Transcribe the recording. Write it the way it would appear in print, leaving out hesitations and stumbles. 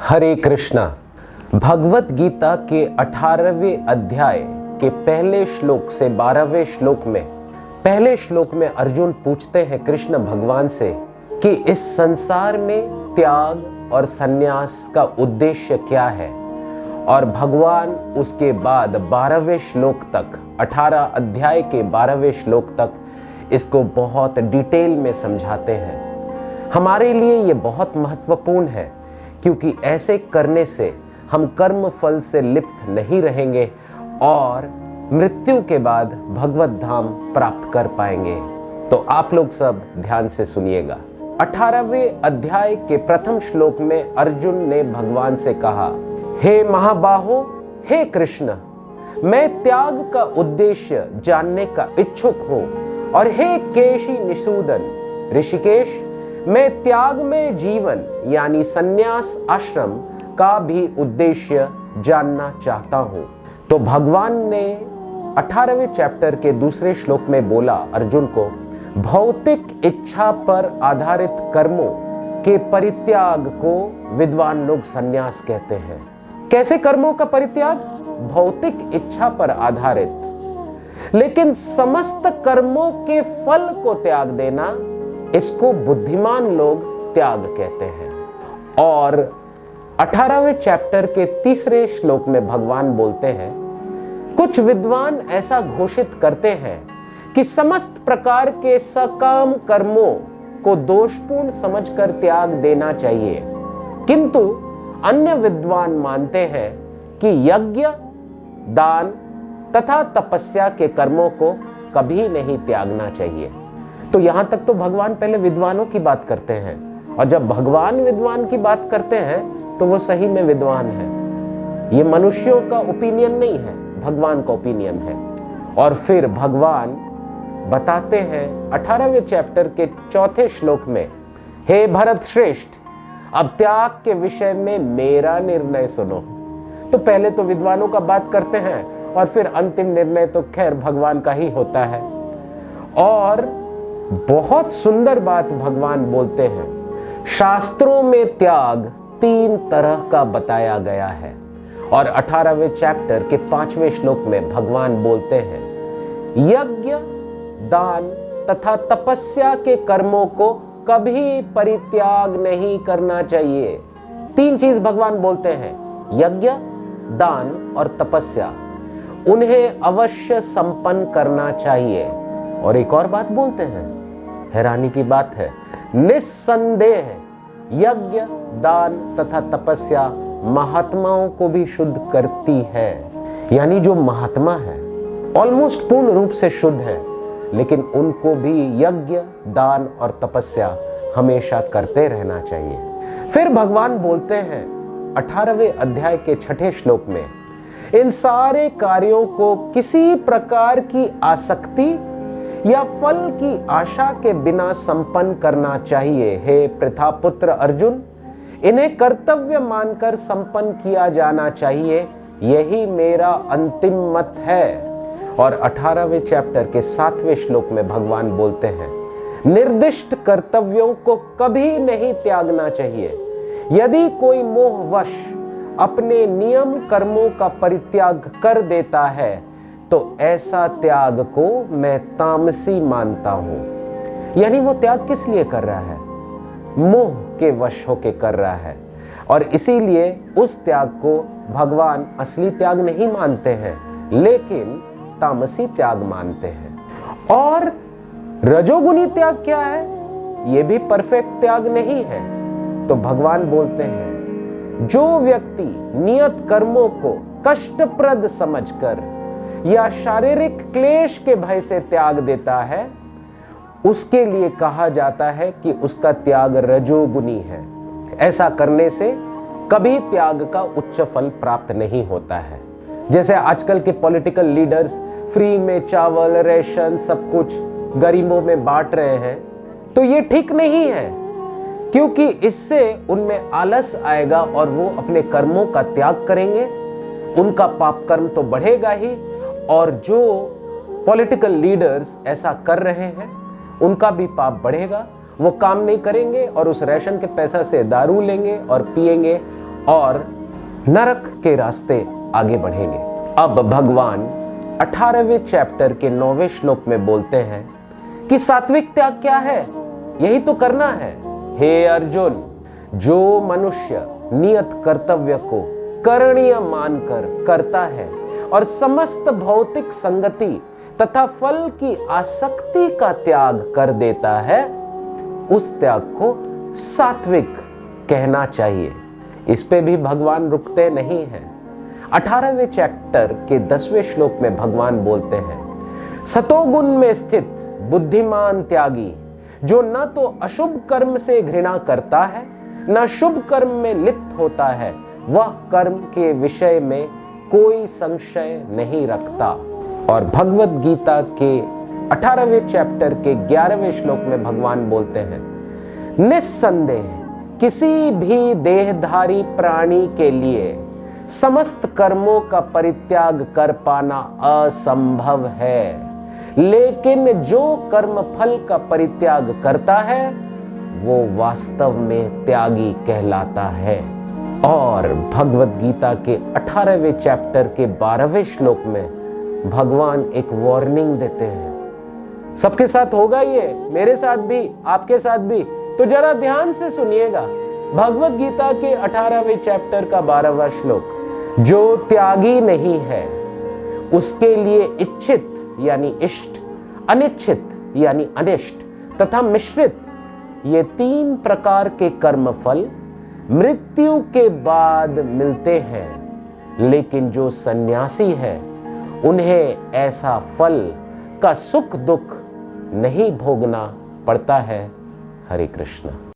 हरे कृष्णा। भगवत गीता के 18वें अध्याय के पहले श्लोक से 12वें श्लोक में, पहले श्लोक में अर्जुन पूछते हैं कृष्ण भगवान से कि इस संसार में त्याग और संन्यास का उद्देश्य क्या है। और भगवान उसके बाद 12वें श्लोक तक, 18 अध्याय के 12वें श्लोक तक इसको बहुत डिटेल में समझाते हैं। हमारे लिए ये बहुत महत्वपूर्ण है, क्योंकि ऐसे करने से हम कर्म फल से लिप्त नहीं रहेंगे और मृत्यु के बाद भगवत धाम प्राप्त कर पाएंगे। तो आप लोग सब ध्यान से सुनिएगा। 18वें अध्याय के प्रथम श्लोक में अर्जुन ने भगवान से कहा, हे महाबाहो, हे कृष्ण, मैं त्याग का उद्देश्य जानने का इच्छुक हूं। और हे केशी निषूदन ऋषिकेश, मैं त्याग में जीवन यानी संन्यास आश्रम का भी उद्देश्य जानना चाहता हूं। तो भगवान ने 18वें चैप्टर के दूसरे श्लोक में बोला अर्जुन को, भौतिक इच्छा पर आधारित कर्मों के परित्याग को विद्वान लोग संन्यास कहते हैं। कैसे कर्मों का परित्याग? भौतिक इच्छा पर आधारित, लेकिन समस्त कर्मों के फल को त्याग देना, इसको बुद्धिमान लोग त्याग कहते हैं। और 18वें चैप्टर के तीसरे श्लोक में भगवान बोलते हैं, कुछ विद्वान ऐसा घोषित करते हैं कि समस्त प्रकार के सकाम कर्मों को दोषपूर्ण समझकर त्याग देना चाहिए, किंतु अन्य विद्वान मानते हैं कि यज्ञ, दान तथा तपस्या के कर्मों को कभी नहीं त्यागना चाहिए। तो यहां तक तो भगवान पहले विद्वानों की बात करते हैं, और जब भगवान विद्वान की बात करते हैं तो वो सही में विद्वान है। ये मनुष्यों का ओपिनियन नहीं है, भगवान का ओपिनियन है। और फिर भगवान बताते हैं 18वें चैप्टर के चौथे श्लोक में, हे भरत श्रेष्ठ, अब त्याग के विषय में मेरा निर्णय सुनो। तो पहले तो विद्वानों का बात करते हैं और फिर अंतिम निर्णय तो खैर भगवान का ही होता है। और बहुत सुंदर बात भगवान बोलते हैं, शास्त्रों में त्याग 3 तरह का बताया गया है। और 18वें चैप्टर के 5वें श्लोक में भगवान बोलते हैं, यज्ञ, दान तथा तपस्या के कर्मों को कभी परित्याग नहीं करना चाहिए। 3 चीज भगवान बोलते हैं, यज्ञ, दान और तपस्या, उन्हें अवश्य संपन्न करना चाहिए। और एक और बात बोलते हैं, हैरानी की बात है, निस्संदेह यज्ञ, दान तथा तपस्या महात्माओं को भी शुद्ध करती है। यानी जो महात्मा है ऑलमोस्ट पूर्ण रूप से शुद्ध है, लेकिन उनको भी यज्ञ, दान और तपस्या हमेशा करते रहना चाहिए। फिर भगवान बोलते हैं 18वें अध्याय के 6ठे श्लोक में, इन सारे कार्यों को किसी प्रकार की आसक्ति या फल की आशा के बिना संपन्न करना चाहिए। हे पृथापुत्र अर्जुन, इन्हें कर्तव्य मानकर संपन्न किया जाना चाहिए, यही मेरा अंतिम मत है। और 18वें चैप्टर के 7वें श्लोक में भगवान बोलते हैं, निर्दिष्ट कर्तव्यों को कभी नहीं त्यागना चाहिए। यदि कोई मोहवश अपने नियम कर्मों का परित्याग कर देता है तो ऐसा त्याग को मैं तामसी मानता हूं। यानी वो त्याग किस लिए कर रहा है? मोह के वश होके कर रहा है, और इसीलिए उस त्याग को भगवान असली त्याग नहीं मानते हैं, लेकिन तामसी त्याग मानते हैं। और रजोगुनी त्याग क्या है? ये भी परफेक्ट त्याग नहीं है। तो भगवान बोलते हैं, जो व्यक्ति नियत कर्मों को कष्टप्रद समझकर या शारीरिक क्लेश के भय से त्याग देता है, उसके लिए कहा जाता है कि उसका त्याग रजोगुनी है। ऐसा करने से कभी त्याग का उच्च फल प्राप्त नहीं होता है। जैसे आजकल के पॉलिटिकल लीडर्स फ्री में चावल, रेशन सब कुछ गरीबों में बांट रहे हैं, तो ये ठीक नहीं है, क्योंकि इससे उनमें आलस आएगा और वो अपने कर्मों का त्याग करेंगे। उनका पाप कर्म तो बढ़ेगा ही, और जो पॉलिटिकल लीडर्स ऐसा कर रहे हैं उनका भी पाप बढ़ेगा। वो काम नहीं करेंगे और उस राशन के पैसा से दारू लेंगे और पिएंगे और नरक के रास्ते आगे बढ़ेंगे। अब भगवान 18वें चैप्टर के 9वें श्लोक में बोलते हैं कि सात्विक त्याग क्या है, यही तो करना है। हे अर्जुन, जो मनुष्य नियत कर्तव्य को करणीय मानकर करता है और समस्त भौतिक संगति तथा फल की आसक्ति का त्याग कर देता है, उस त्याग को सात्विक कहना चाहिए। इस पे भी भगवान रुकते नहीं हैं। 18वें चैप्टर के 10वें श्लोक में भगवान बोलते हैं, सतोगुण में स्थित बुद्धिमान त्यागी, जो न तो अशुभ कर्म से घृणा करता है न शुभ कर्म में लिप्त होता है, वह कर्म के विषय में कोई संशय नहीं रखता। और भगवत गीता के 18वें चैप्टर के 11वें श्लोक में भगवान बोलते हैं, निस्संदेह किसी भी देहधारी प्राणी के लिए समस्त कर्मों का परित्याग कर पाना असंभव है, लेकिन जो कर्म फल का परित्याग करता है वो वास्तव में त्यागी कहलाता है। और भगवत गीता के 18वें चैप्टर के 12वें श्लोक में भगवान एक वार्निंग देते हैं। सबके साथ होगा ये, मेरे साथ भी, आपके साथ भी, तो जरा ध्यान से सुनिएगा। भगवत गीता के 18वें चैप्टर का 12वां श्लोक, जो त्यागी नहीं है उसके लिए इच्छित यानी इष्ट, अनिच्छित यानी अनिष्ट तथा मिश्रित, ये 3 प्रकार के कर्म फल मृत्यु के बाद मिलते हैं, लेकिन जो सन्यासी है उन्हें ऐसा फल का सुख दुख नहीं भोगना पड़ता है। हरे कृष्ण।